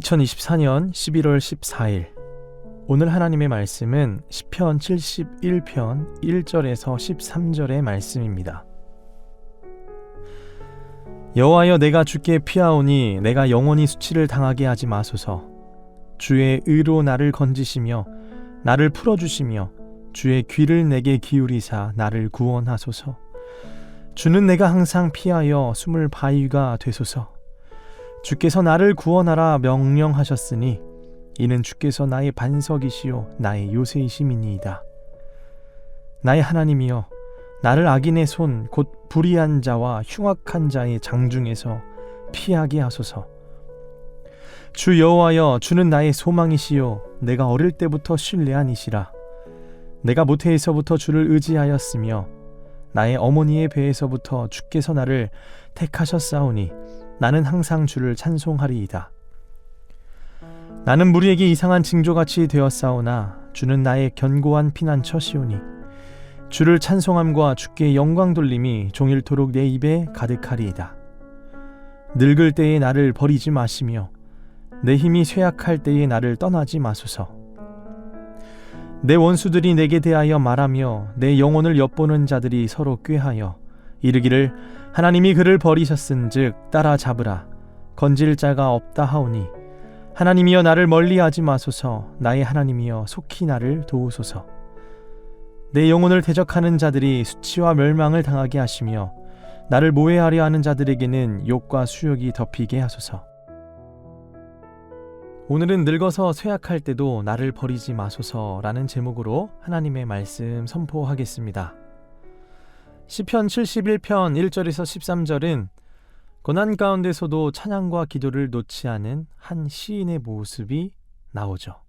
2024년 11월 14일 오늘 하나님의 말씀은 시편 71편 1절에서 13절의 말씀입니다. 여호와여, 내가 주께 피하오니 내가 영원히 수치를 당하게 하지 마소서. 주의 의로 나를 건지시며 나를 풀어주시며 주의 귀를 내게 기울이사 나를 구원하소서. 주는 내가 항상 피하여 숨을 바위가 되소서. 주께서 나를 구원하라 명령하셨으니 이는 주께서 나의 반석이시요 나의 요새이심이니이다. 나의 하나님이여, 나를 악인의 손 곧 불의한 자와 흉악한 자의 장중에서 피하게 하소서. 주 여호와여, 주는 나의 소망이시요 내가 어릴 때부터 신뢰한 이시라. 내가 모태에서부터 주를 의지하였으며 나의 어머니의 배에서부터 주께서 나를 택하셨사오니 나는 항상 주를 찬송하리이다. 나는 무리에게 이상한 징조같이 되었사오나 주는 나의 견고한 피난처시오니 주를 찬송함과 주께 영광 돌림이 종일토록 내 입에 가득하리이다. 늙을 때에 나를 버리지 마시며 내 힘이 쇠약할 때에 나를 떠나지 마소서. 내 원수들이 내게 대하여 말하며 내 영혼을 엿보는 자들이 서로 꾀하여 이르기를 하나님이 그를 버리셨은즉 따라잡으라. 건질 자가 없다 하오니 하나님이여, 나를 멀리하지 마소서. 나의 하나님이여, 속히 나를 도우소서. 내 영혼을 대적하는 자들이 수치와 멸망을 당하게 하시며 나를 모해하려 하는 자들에게는 욕과 수욕이 덮이게 하소서. 오늘은 늙어서 쇠약할 때도 나를 버리지 마소서라는 제목으로 하나님의 말씀 선포하겠습니다. 시편 71편 1절에서 13절은 고난 가운데서도 찬양과 기도를 놓지 않은 한 시인의 모습이 나오죠.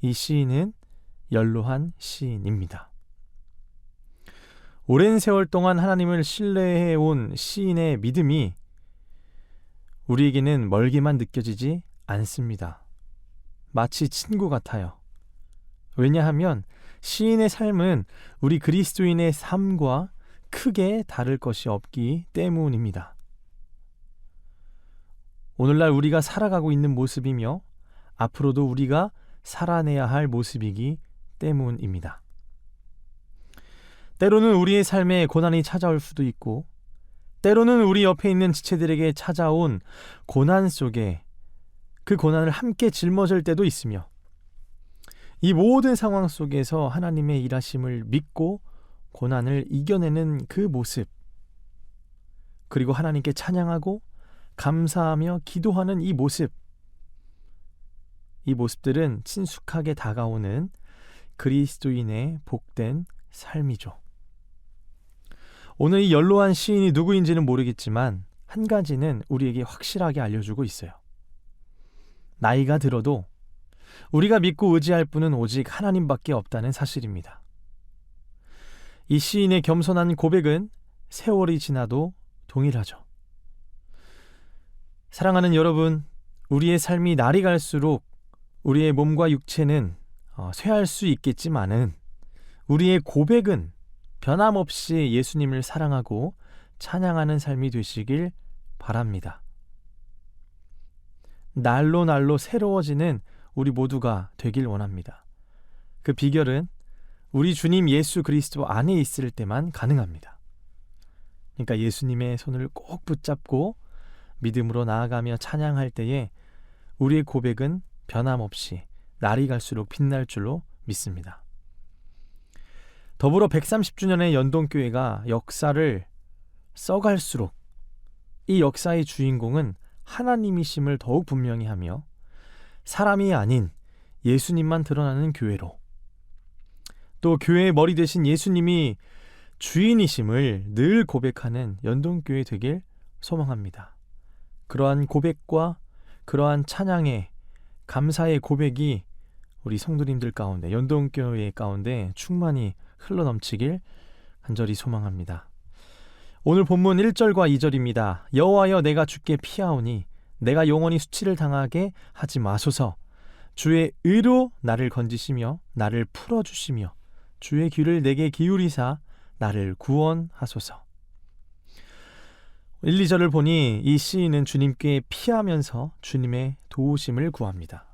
이 시인은 연로한 시인입니다. 오랜 세월 동안 하나님을 신뢰해온 시인의 믿음이 우리에게는 멀게만 느껴지지 않습니다. 마치 친구 같아요. 왜냐하면 시인의 삶은 우리 그리스도인의 삶과 크게 다를 것이 없기 때문입니다. 오늘날 우리가 살아가고 있는 모습이며 앞으로도 우리가 살아내야 할 모습이기 때문입니다. 때로는 우리의 삶에 고난이 찾아올 수도 있고, 때로는 우리 옆에 있는 지체들에게 찾아온 고난 속에 그 고난을 함께 짊어질 때도 있으며, 이 모든 상황 속에서 하나님의 일하심을 믿고 고난을 이겨내는 그 모습, 그리고 하나님께 찬양하고 감사하며 기도하는 이 모습들은 친숙하게 다가오는 그리스도인의 복된 삶이죠. 오늘 이 연로한 시인이 누구인지는 모르겠지만 한 가지는 우리에게 확실하게 알려주고 있어요. 나이가 들어도 우리가 믿고 의지할 분은 오직 하나님밖에 없다는 사실입니다. 이 시인의 겸손한 고백은 세월이 지나도 동일하죠. 사랑하는 여러분, 우리의 삶이 날이 갈수록 우리의 몸과 육체는 쇠할 수 있겠지만은 우리의 고백은 변함없이 예수님을 사랑하고 찬양하는 삶이 되시길 바랍니다. 날로 날로 새로워지는 우리 모두가 되길 원합니다. 그 비결은 우리 주님 예수 그리스도 안에 있을 때만 가능합니다. 그러니까 예수님의 손을 꼭 붙잡고 믿음으로 나아가며 찬양할 때에 우리의 고백은 변함없이 날이 갈수록 빛날 줄로 믿습니다. 더불어 130주년의 연동교회가 역사를 써갈수록 이 역사의 주인공은 하나님이심을 더욱 분명히 하며 사람이 아닌 예수님만 드러나는 교회로, 또 교회의 머리 되신 예수님이 주인이심을 늘 고백하는 연동교회 되길 소망합니다. 그러한 고백과 그러한 찬양의 감사의 고백이 우리 성도님들 가운데, 연동교회 가운데 충만히 흘러넘치길 간절히 소망합니다. 오늘 본문 1절과 2절입니다. 여호와여, 내가 주께 피하오니 내가 영원히 수치를 당하게 하지 마소서. 주의 의로 나를 건지시며 나를 풀어주시며 주의 귀를 내게 기울이사 나를 구원하소서. 1, 2절을 보니 이 시인은 주님께 피하면서 주님의 도우심을 구합니다.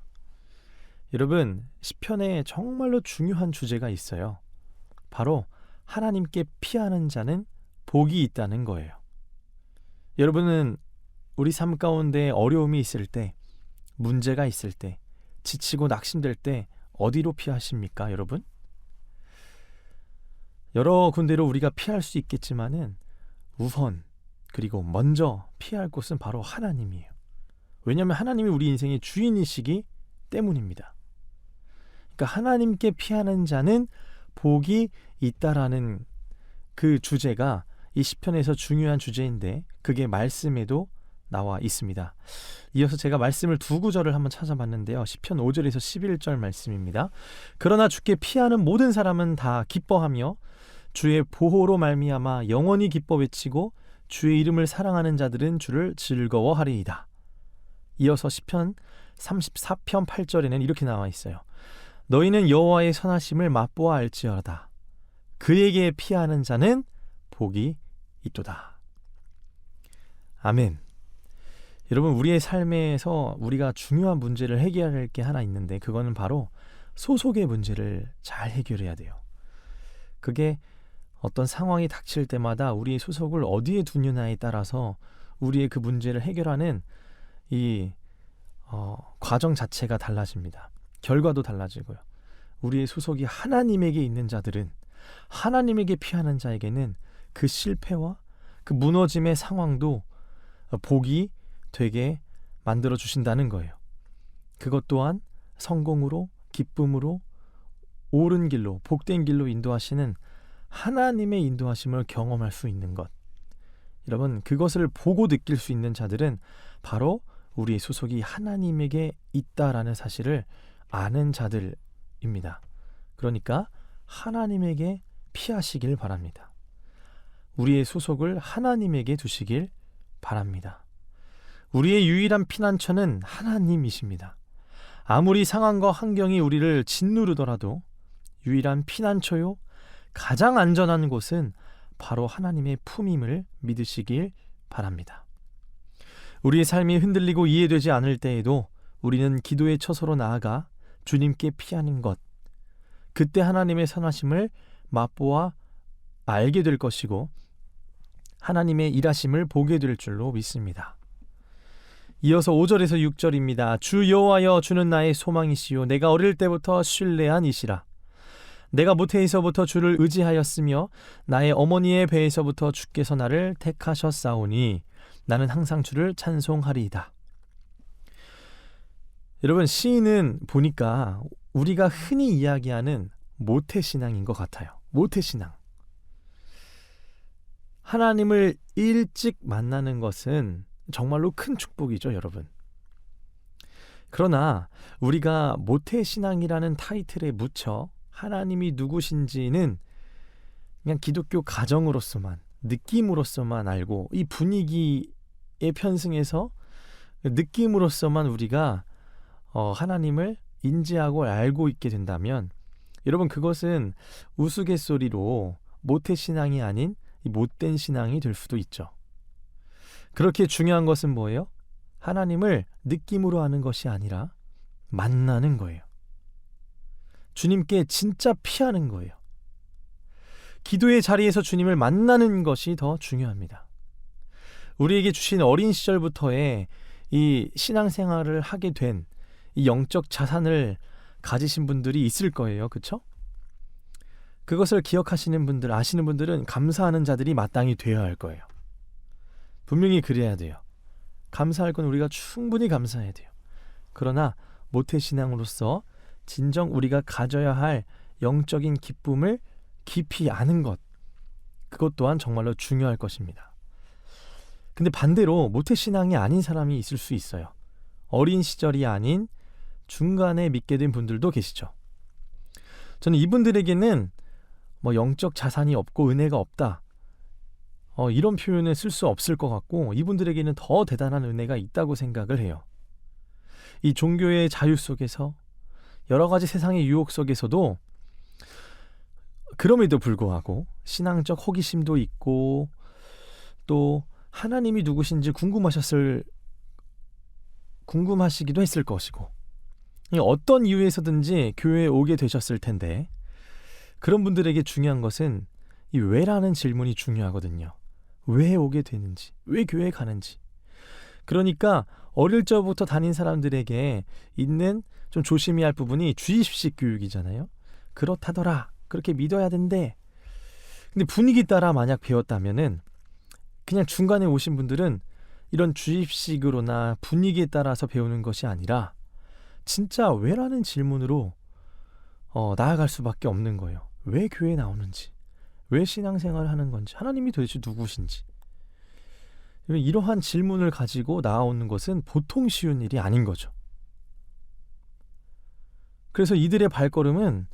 여러분, 시편에 정말로 중요한 주제가 있어요. 바로 하나님께 피하는 자는 복이 있다는 거예요. 여러분은 우리 삶 가운데 어려움이 있을 때, 문제가 있을 때, 지치고 낙심될 때 어디로 피하십니까, 여러분? 여러 군데로 우리가 피할 수 있겠지만은 우선 그리고 먼저 피할 곳은 바로 하나님이에요. 왜냐하면 하나님이 우리 인생의 주인이시기 때문입니다. 그러니까 하나님께 피하는 자는 복이 있다라는 그 주제가 이 시편에서 중요한 주제인데 그게 말씀에도 나와 있습니다. 이어서 제가 말씀을 두 구절을 한번 찾아봤는데요. 시편 5절에서 11절 말씀입니다. 그러나 주께 피하는 모든 사람은 다 기뻐하며 주의 보호로 말미암아 영원히 기뻐 외치고 주의 이름을 사랑하는 자들은 주를 즐거워하리이다. 이어서 시편 34편 8절에는 이렇게 나와 있어요. 너희는 여호와의 선하심을 맛보아 알지어다. 그에게 피하는 자는 복이 있도다. 아멘. 여러분, 우리의 삶에서 우리가 중요한 문제를 해결할 게 하나 있는데 그거는 바로 소속의 문제를 잘 해결해야 돼요. 그게 어떤 상황이 닥칠 때마다 우리의 소속을 어디에 두느냐에 따라서 우리의 그 문제를 해결하는 이 과정 자체가 달라집니다. 결과도 달라지고요. 우리의 소속이 하나님에게 있는 자들은, 하나님에게 피하는 자에게는 그 실패와 그 무너짐의 상황도 복이 되게 만들어 주신다는 거예요. 그것 또한 성공으로, 기쁨으로, 옳은 길로, 복된 길로 인도하시는 하나님의 인도하심을 경험할 수 있는 것. 여러분, 그것을 보고 느낄 수 있는 자들은 바로 우리의 소속이 하나님에게 있다라는 사실을 아는 자들입니다. 그러니까 하나님에게 피하시길 바랍니다. 우리의 소속을 하나님에게 두시길 바랍니다. 우리의 유일한 피난처는 하나님이십니다. 아무리 상황과 환경이 우리를 짓누르더라도 유일한 피난처요, 가장 안전한 곳은 바로 하나님의 품임을 믿으시길 바랍니다. 우리의 삶이 흔들리고 이해되지 않을 때에도 우리는 기도의 처소로 나아가 주님께 피하는 것, 그때 하나님의 선하심을 맛보아 알게 될 것이고 하나님의 일하심을 보게 될 줄로 믿습니다. 이어서 5절에서 6절입니다. 주 여호와여, 주는 나의 소망이시요 내가 어릴 때부터 신뢰한 이시라. 내가 모태에서부터 주를 의지하였으며 나의 어머니의 배에서부터 주께서 나를 택하셨사오니 나는 항상 주를 찬송하리이다. 여러분, 시인은 보니까 우리가 흔히 이야기하는 모태신앙인 것 같아요. 모태신앙. 하나님을 일찍 만나는 것은 정말로 큰 축복이죠, 여러분. 그러나 우리가 모태신앙이라는 타이틀에 묻혀 하나님이 누구신지는 그냥 기독교 가정으로서만, 느낌으로서만 알고 이 분위기에 편승해서 느낌으로서만 우리가 하나님을 인지하고 알고 있게 된다면 여러분, 그것은 우스갯소리로 모태신앙이 아닌 이 못된 신앙이 될 수도 있죠. 그렇게 중요한 것은 뭐예요? 하나님을 느낌으로 아는 것이 아니라 만나는 거예요. 주님께 진짜 피하는 거예요. 기도의 자리에서 주님을 만나는 것이 더 중요합니다. 우리에게 주신 어린 시절부터의 이 신앙생활을 하게 된 이 영적 자산을 가지신 분들이 있을 거예요. 그렇죠? 그것을 기억하시는 분들, 아시는 분들은 감사하는 자들이 마땅히 되어야 할 거예요. 분명히 그래야 돼요. 감사할 건 우리가 충분히 감사해야 돼요. 그러나 모태신앙으로서 진정 우리가 가져야 할 영적인 기쁨을 깊이 아는 것, 그것 또한 정말로 중요할 것입니다. 근데 반대로 모태신앙이 아닌 사람이 있을 수 있어요. 어린 시절이 아닌 중간에 믿게 된 분들도 계시죠. 저는 이분들에게는 영적 자산이 없고 은혜가 없다, 이런 표현을 쓸 수 없을 것 같고 이분들에게는 더 대단한 은혜가 있다고 생각을 해요. 이 종교의 자유 속에서, 여러 가지 세상의 유혹 속에서도 그럼에도 불구하고 신앙적 호기심도 있고 또 하나님이 누구신지 궁금하시기도 했을 것이고, 어떤 이유에서든지 교회에 오게 되셨을 텐데, 그런 분들에게 중요한 것은 이 왜라는 질문이 중요하거든요. 왜 오게 되는지, 왜 교회에 가는지. 그러니까 어릴 적부터 다닌 사람들에게 있는 좀 조심해야 할 부분이 주입식 교육이잖아요. 그렇다더라, 그렇게 믿어야 된대. 근데 분위기 따라 만약 배웠다면은, 그냥 중간에 오신 분들은 이런 주입식으로나 분위기에 따라서 배우는 것이 아니라 진짜 왜라는 질문으로 나아갈 수밖에 없는 거예요. 왜 교회에 나오는지, 왜 신앙생활을 하는 건지, 하나님이 도대체 누구신지. 이러한 질문을 가지고 나오는 것은 보통 쉬운 일이 아닌 거죠. 그래서 이들의 발걸음은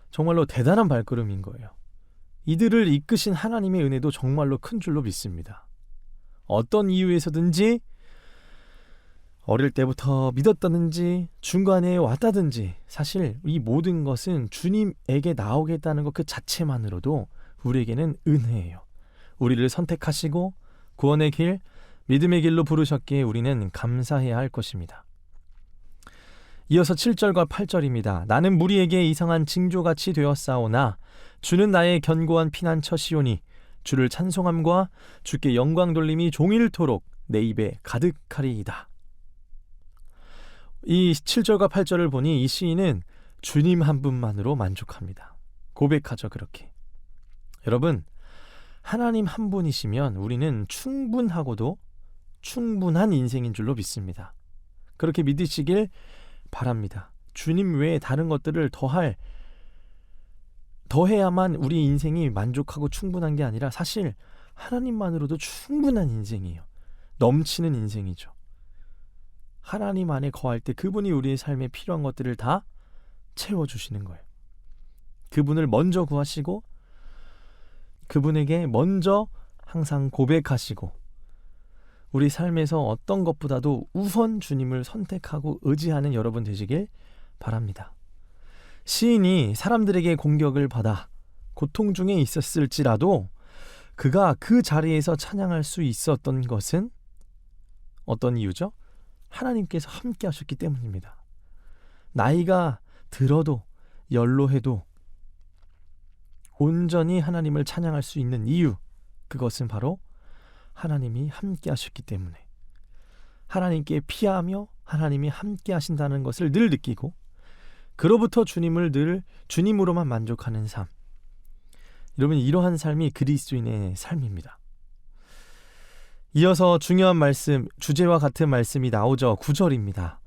정말로 대단한 발걸음인 거예요. 이들을 이끄신 하나님의 은혜도 정말로 큰 줄로 믿습니다. 어떤 이유에서든지, 어릴 때부터 믿었다든지 중간에 왔다든지, 사실 이 모든 것은 주님에게 나오겠다는 것 그 자체만으로도 우리에게는 은혜예요. 우리를 선택하시고 구원의 길, 믿음의 길로 부르셨기에 우리는 감사해야 할 것입니다. 이어서 7절과 8절입니다. 나는 무리에게 이상한 징조같이 되었사오나 주는 나의 견고한 피난처시오니 주를 찬송함과 주께 영광 돌림이 종일토록 내 입에 가득하리이다. 이 7절과 8절을 보니 이 시인은 주님 한 분만으로 만족합니다. 고백하죠, 그렇게. 여러분, 하나님 한 분이시면 우리는 충분하고도 충분한 인생인 줄로 믿습니다. 그렇게 믿으시길 바랍니다. 주님 외에 다른 것들을 더해야만 우리 인생이 만족하고 충분한 게 아니라 사실 하나님만으로도 충분한 인생이에요. 넘치는 인생이죠. 하나님 안에 거할 때 그분이 우리의 삶에 필요한 것들을 다 채워주시는 거예요. 그분을 먼저 구하시고 그분에게 먼저 항상 고백하시고 우리 삶에서 어떤 것보다도 우선 주님을 선택하고 의지하는 여러분 되시길 바랍니다. 시인이 사람들에게 공격을 받아 고통 중에 있었을지라도 그가 그 자리에서 찬양할 수 있었던 것은 어떤 이유죠? 하나님께서 함께 하셨기 때문입니다. 나이가 들어도 연로해도 온전히 하나님을 찬양할 수 있는 이유, 그것은 바로 하나님이 함께 하셨기 때문에, 하나님께 피하며 하나님이 함께 하신다는 것을 늘 느끼고 그로부터 주님을 늘 주님으로만 만족하는 삶. 여러분, 이러한 삶이 그리스도인의 삶입니다. 이어서 중요한 말씀, 주제와 같은 말씀이 나오죠. 9절입니다.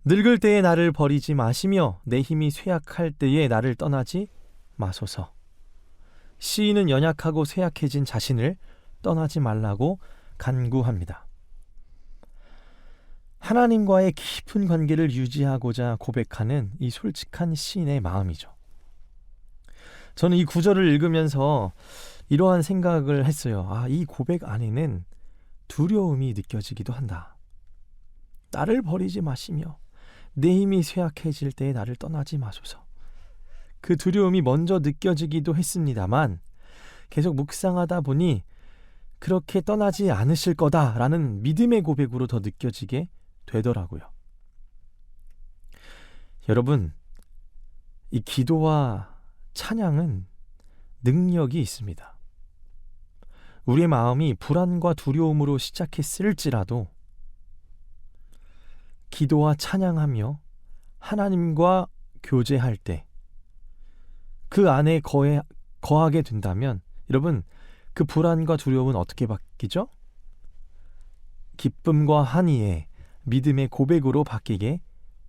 늙을 때에 나를 버리지 마시며 내 힘이 쇠약할 때에 나를 떠나지 마소서. 시인은 연약하고 쇠약해진 자신을 떠나지 말라고 간구합니다. 하나님과의 깊은 관계를 유지하고자 고백하는 이 솔직한 시인의 마음이죠. 저는 이 구절을 읽으면서 이러한 생각을 했어요. 이 고백 안에는 두려움이 느껴지기도 한다. 나를 버리지 마시며 내 힘이 쇠약해질 때에 나를 떠나지 마소서. 그 두려움이 먼저 느껴지기도 했습니다만 계속 묵상하다 보니 그렇게 떠나지 않으실 거다라는 믿음의 고백으로 더 느껴지게 되더라고요. 여러분, 이 기도와 찬양은 능력이 있습니다. 우리의 마음이 불안과 두려움으로 시작했을지라도 기도와 찬양하며 하나님과 교제할 때 그 안에 거하게 된다면 여러분, 그 불안과 두려움은 어떻게 바뀌죠? 기쁨과 한이의 믿음의 고백으로 바뀌게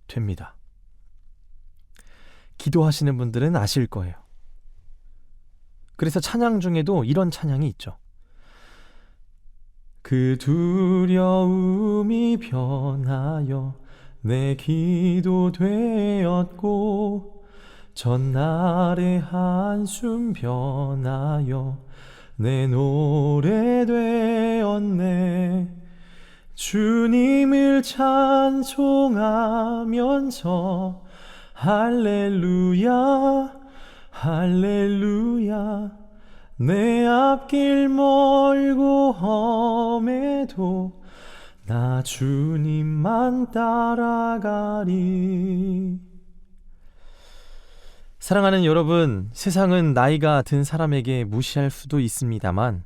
됩니다. 기도하시는 분들은 아실 거예요. 그래서 찬양 중에도 이런 찬양이 있죠. 그 두려움이 변하여 내 기도 되었고 전날의 한숨 변하여 내 노래 되었네. 주님을 찬송하면서 할렐루야 할렐루야 내 앞길 멀고 험해도 나 주님만 따라가리. 사랑하는 여러분, 세상은 나이가 든 사람에게 무시할 수도 있습니다만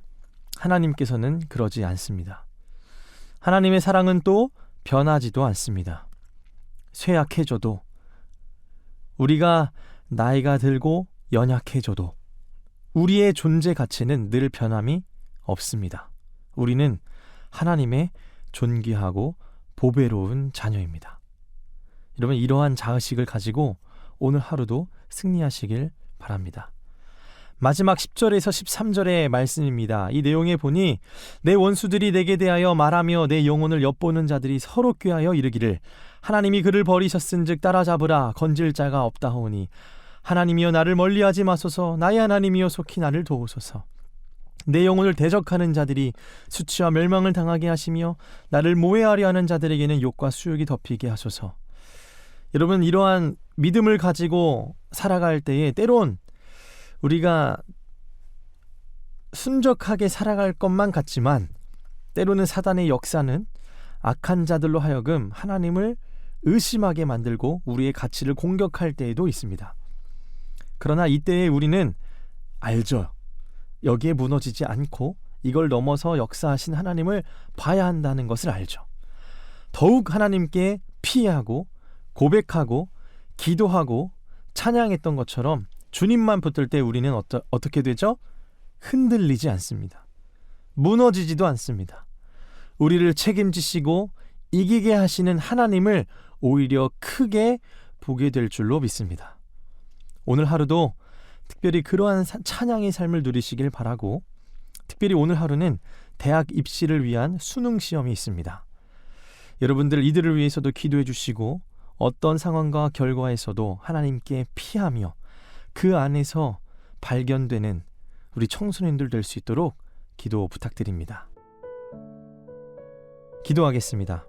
하나님께서는 그러지 않습니다. 하나님의 사랑은 또 변하지도 않습니다. 쇠약해져도, 우리가 나이가 들고 연약해져도 우리의 존재 가치는 늘 변함이 없습니다. 우리는 하나님의 존귀하고 보배로운 자녀입니다. 여러분, 이러한 자의식을 가지고 오늘 하루도 승리하시길 바랍니다. 마지막 10절에서 13절의 말씀입니다. 이 내용에 보니 내 원수들이 내게 대하여 말하며 내 영혼을 엿보는 자들이 서로 꾀하여 이르기를 하나님이 그를 버리셨은즉 따라잡으라 건질 자가 없다 하오니 하나님이여 나를 멀리하지 마소서. 나의 하나님이여 속히 나를 도우소서. 내 영혼을 대적하는 자들이 수치와 멸망을 당하게 하시며 나를 모해하려 하는 자들에게는 욕과 수욕이 덮이게 하소서. 여러분, 이러한 믿음을 가지고 살아갈 때에 때론 우리가 순적하게 살아갈 것만 같지만 때로는 사단의 역사는 악한 자들로 하여금 하나님을 의심하게 만들고 우리의 가치를 공격할 때에도 있습니다. 그러나 이때에 우리는 알죠. 여기에 무너지지 않고 이걸 넘어서 역사하신 하나님을 봐야 한다는 것을 알죠. 더욱 하나님께 피하고 고백하고 기도하고 찬양했던 것처럼 주님만 붙들 때 우리는 어떻게 되죠? 흔들리지 않습니다. 무너지지도 않습니다. 우리를 책임지시고 이기게 하시는 하나님을 오히려 크게 보게 될 줄로 믿습니다. 오늘 하루도 특별히 그러한 찬양의 삶을 누리시길 바라고, 특별히 오늘 하루는 대학 입시를 위한 수능 시험이 있습니다. 여러분들 이들을 위해서도 기도해 주시고 어떤 상황과 결과에서도 하나님께 피하며 그 안에서 발견되는 우리 청소년들 될 수 있도록 기도 부탁드립니다. 기도하겠습니다.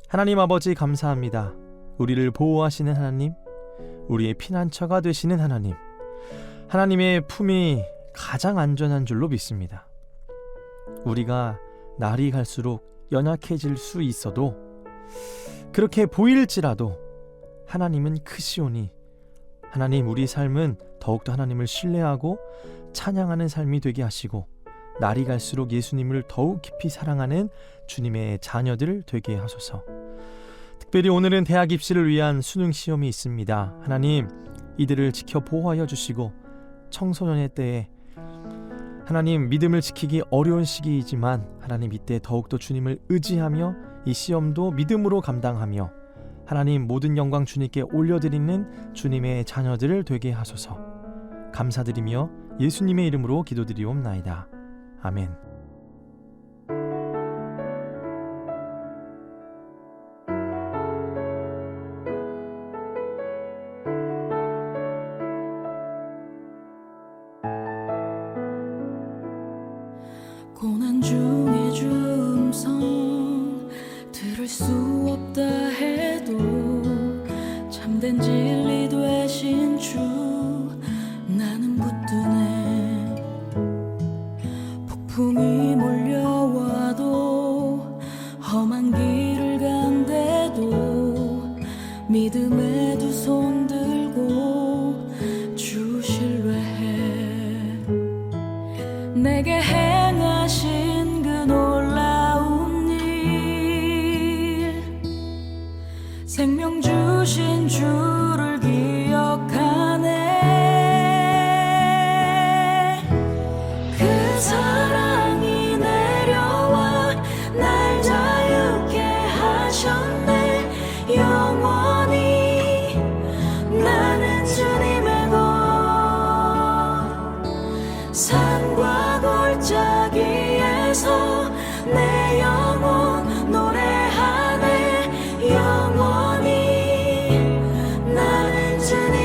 하나님 아버지, 감사합니다. 우리를 보호하시는 하나님, 우리의 피난처가 되시는 하나님, 하나님의 품이 가장 안전한 줄로 믿습니다. 우리가 날이 갈수록 연약해질 수 있어도, 그렇게 보일지라도 하나님은 크시오니 하나님, 우리 삶은 더욱더 하나님을 신뢰하고 찬양하는 삶이 되게 하시고 날이 갈수록 예수님을 더욱 깊이 사랑하는 주님의 자녀들 되게 하소서. 특별히 오늘은 대학 입시를 위한 수능 시험이 있습니다. 하나님, 이들을 지켜 보호하여 주시고 청소년의 때에 하나님, 믿음을 지키기 어려운 시기이지만 하나님, 이때 더욱더 주님을 의지하며 이 시험도 믿음으로 감당하며 하나님, 모든 영광 주님께 올려드리는 주님의 자녀들을 되게 하소서. 감사드리며 예수님의 이름으로 기도드리옵나이다. 아멘. 고난 중에 주 음성 들을 수 없다 해도 참된 진리 되신 주 나는 붙드네. 폭풍이 몰려와도 험한 길을 간대도 믿음의 두 손 들고 주 신뢰해. 내게 행하신 그 놀라운 일, 생명 주신 주를 기억하네. 그 사랑이 내려와 날 자유케 하셨네. 영원히 나는 주님의 것, 산과 골짜기에서 내 영혼 노래하네. 영원히 나는 주님